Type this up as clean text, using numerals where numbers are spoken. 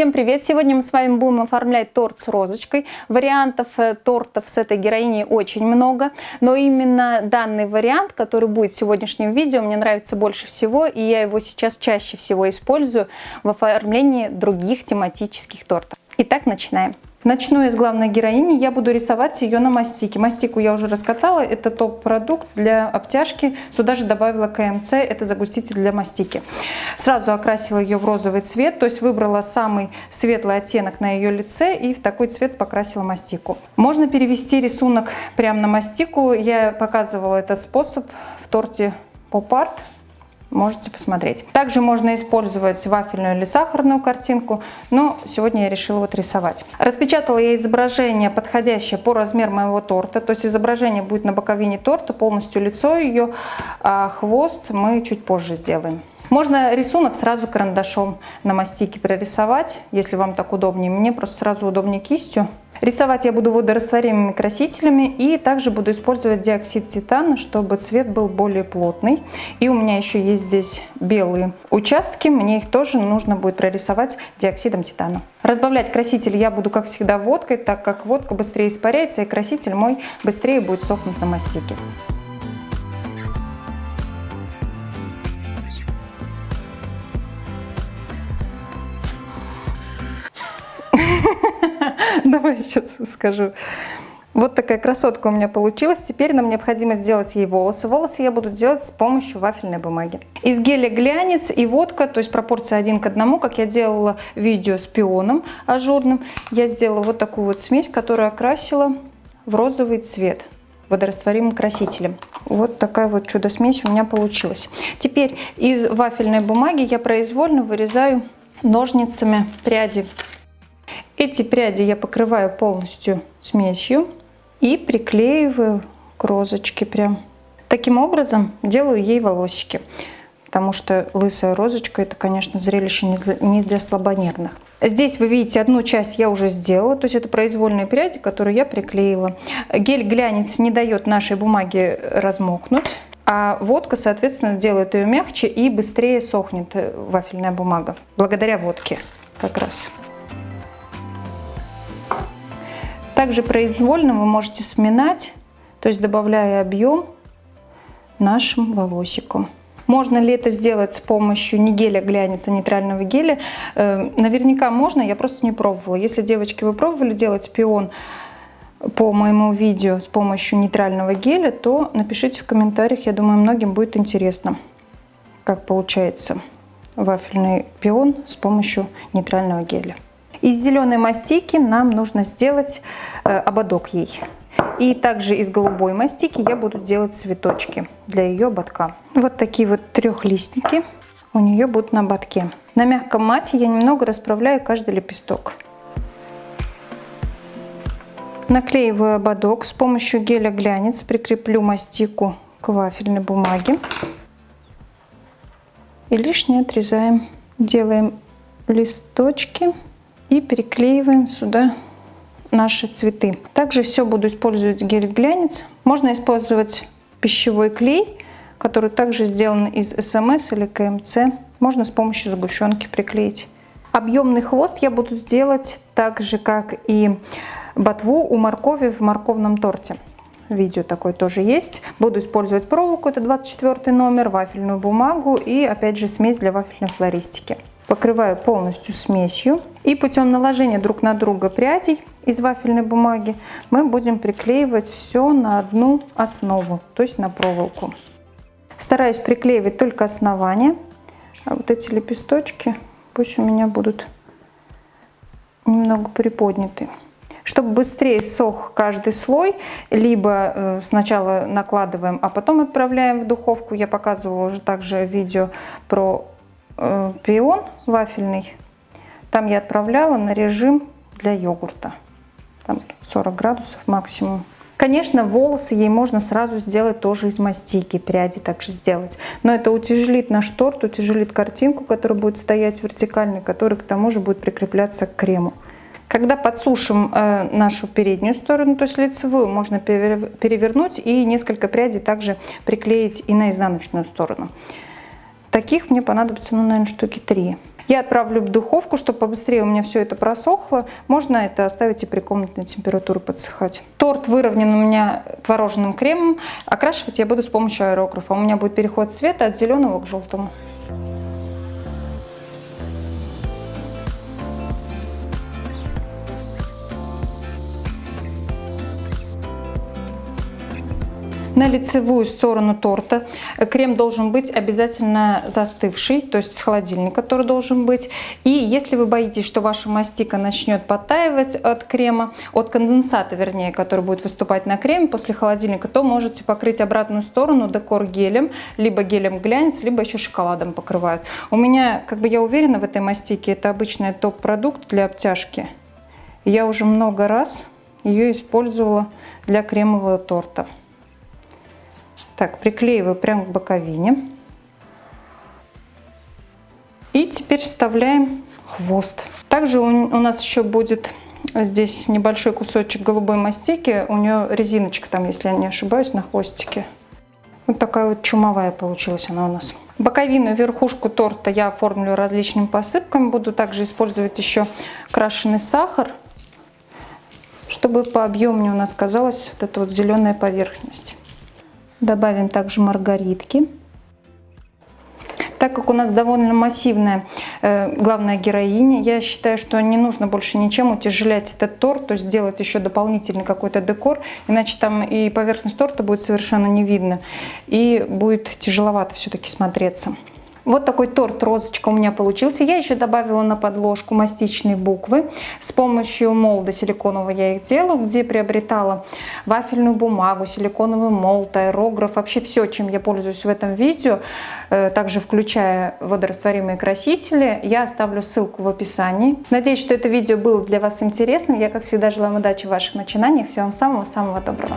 Всем привет! Сегодня мы с вами будем оформлять торт с розочкой. Вариантов тортов с этой героиней очень много, но именно данный вариант, который будет в сегодняшнем видео, мне нравится больше всего, и я его сейчас чаще всего использую в оформлении других тематических тортов. Итак, начинаем. Начну я с главной героини. Я буду рисовать ее на мастике. Мастику я уже раскатала. Это топ-продукт для обтяжки. Сюда же добавила КМЦ. Это загуститель для мастики. Сразу окрасила ее в розовый цвет. То есть выбрала самый светлый оттенок на ее лице и в такой цвет покрасила мастику. Можно перевести рисунок прямо на мастику. Я показывала этот способ в торте поп-арт. Можете посмотреть. Также можно использовать вафельную или сахарную картинку, но сегодня я решила вот рисовать. Распечатала я изображение, подходящее по размеру моего торта. То есть изображение будет на боковине торта, полностью лицо ее, а хвост мы чуть позже сделаем. Можно рисунок сразу карандашом на мастике прорисовать, если вам так удобнее. Мне просто сразу удобнее кистью. Рисовать я буду водорастворимыми красителями и также буду использовать диоксид титана, чтобы цвет был более плотный. И у меня еще есть здесь белые участки, мне их тоже нужно будет прорисовать диоксидом титана. Разбавлять краситель я буду, как всегда, водкой, так как водка быстрее испаряется и краситель мой быстрее будет сохнуть на мастике. Давай сейчас скажу. Вот такая красотка у меня получилась. Теперь нам необходимо сделать ей волосы. Волосы я буду делать с помощью вафельной бумаги. Из геля глянец и водка, то есть пропорция 1 к 1, как я делала видео с пионом ажурным, я сделала вот такую вот смесь, которую окрасила в розовый цвет водорастворимым красителем. Вот такая вот чудо-смесь у меня получилась. Теперь из вафельной бумаги я произвольно вырезаю ножницами пряди. Эти пряди я покрываю полностью смесью и приклеиваю к розочке прям. Таким образом делаю ей волосики, потому что лысая розочка — это, конечно, зрелище не для слабонервных. Здесь вы видите, одну часть я уже сделала, то есть это произвольные пряди, которые я приклеила. Гель глянец не дает нашей бумаге размокнуть, а водка, соответственно, делает ее мягче и быстрее сохнет вафельная бумага, благодаря водке как раз. Также произвольно вы можете сминать, то есть добавляя объем нашим волосикам. Можно ли это сделать с помощью не геля глянец, а нейтрального геля? Наверняка можно, я просто не пробовала. Если, девочки, вы пробовали делать пион по моему видео с помощью нейтрального геля, то напишите в комментариях, я думаю, многим будет интересно, как получается вафельный пион с помощью нейтрального геля. Из зеленой мастики нам нужно сделать ободок ей. И также из голубой мастики я буду делать цветочки для ее ободка. Вот такие вот трехлистники у нее будут на ободке. На мягком мате я немного расправляю каждый лепесток. Наклеиваю ободок с помощью геля глянец, прикреплю мастику к вафельной бумаге. И лишнее отрезаем. Делаем листочки. И переклеиваем сюда наши цветы. Также все буду использовать гель глянец. Можно использовать пищевой клей, который также сделан из СМС или КМЦ. Можно с помощью сгущенки приклеить. Объемный хвост я буду делать так же, как и ботву у моркови в морковном торте. Видео такое тоже есть. Буду использовать проволоку, это 24 номер, вафельную бумагу и опять же смесь для вафельной флористики. Покрываю полностью смесью и путем наложения друг на друга прядей из вафельной бумаги мы будем приклеивать все на одну основу, то есть на проволоку. Стараюсь приклеивать только основание, а вот эти лепесточки пусть у меня будут немного приподняты. Чтобы быстрее сох каждый слой, либо сначала накладываем, а потом отправляем в духовку. Я показывала уже также видео про пион вафельный. Там я отправляла на режим для йогурта. Там 40 градусов максимум. Конечно, волосы ей можно сразу сделать тоже из мастики, пряди также сделать. Но это утяжелит наш торт, утяжелит картинку, которая будет стоять вертикальной, которая к тому же будет прикрепляться к крему. Когда подсушим нашу переднюю сторону, то есть лицевую, можно перевернуть и несколько прядей также приклеить и на изнаночную сторону. Таких мне понадобится, ну, наверное, штуки 3. Я отправлю в духовку, чтобы побыстрее у меня все это просохло. Можно это оставить и при комнатной температуре подсыхать. Торт выровнен у меня творожным кремом. Окрашивать я буду с помощью аэрографа. У меня будет переход цвета от зеленого к желтому. На лицевую сторону торта крем должен быть обязательно застывший, то есть с холодильника, который должен быть. И если вы боитесь, что ваша мастика начнет подтаивать от крема, от конденсата, вернее, который будет выступать на креме после холодильника, то можете покрыть обратную сторону декор гелем, либо гелем глянец, либо еще шоколадом покрывают. У меня, как бы я уверена в этой мастике, это обычный топ-продукт для обтяжки. Я уже много раз ее использовала для кремового торта. Так, приклеиваю прямо к боковине. И теперь вставляем хвост. Также у нас еще будет здесь небольшой кусочек голубой мастики. У нее резиночка там, если я не ошибаюсь, на хвостике. Вот такая вот чумовая получилась она у нас. Боковину, верхушку торта я оформлю различными посыпками. Буду также использовать еще крашеный сахар, чтобы по объему у нас казалась вот эта вот зеленая поверхность. Добавим также маргаритки. Так как у нас довольно массивная главная героиня, я считаю, что не нужно больше ничем утяжелять этот торт, то есть сделать еще дополнительный какой-то декор, иначе там и поверхность торта будет совершенно не видно, и будет тяжеловато все-таки смотреться. Вот такой торт розочка у меня получился. Я еще добавила на подложку мастичные буквы. С помощью молда силиконового я их делаю, где приобретала вафельную бумагу, силиконовый молд, аэрограф. Вообще все, чем я пользуюсь в этом видео, также включая водорастворимые красители. Я оставлю ссылку в описании. Надеюсь, что это видео было для вас интересным. Я, как всегда, желаю вам удачи в ваших начинаниях. Всего вам самого-самого доброго.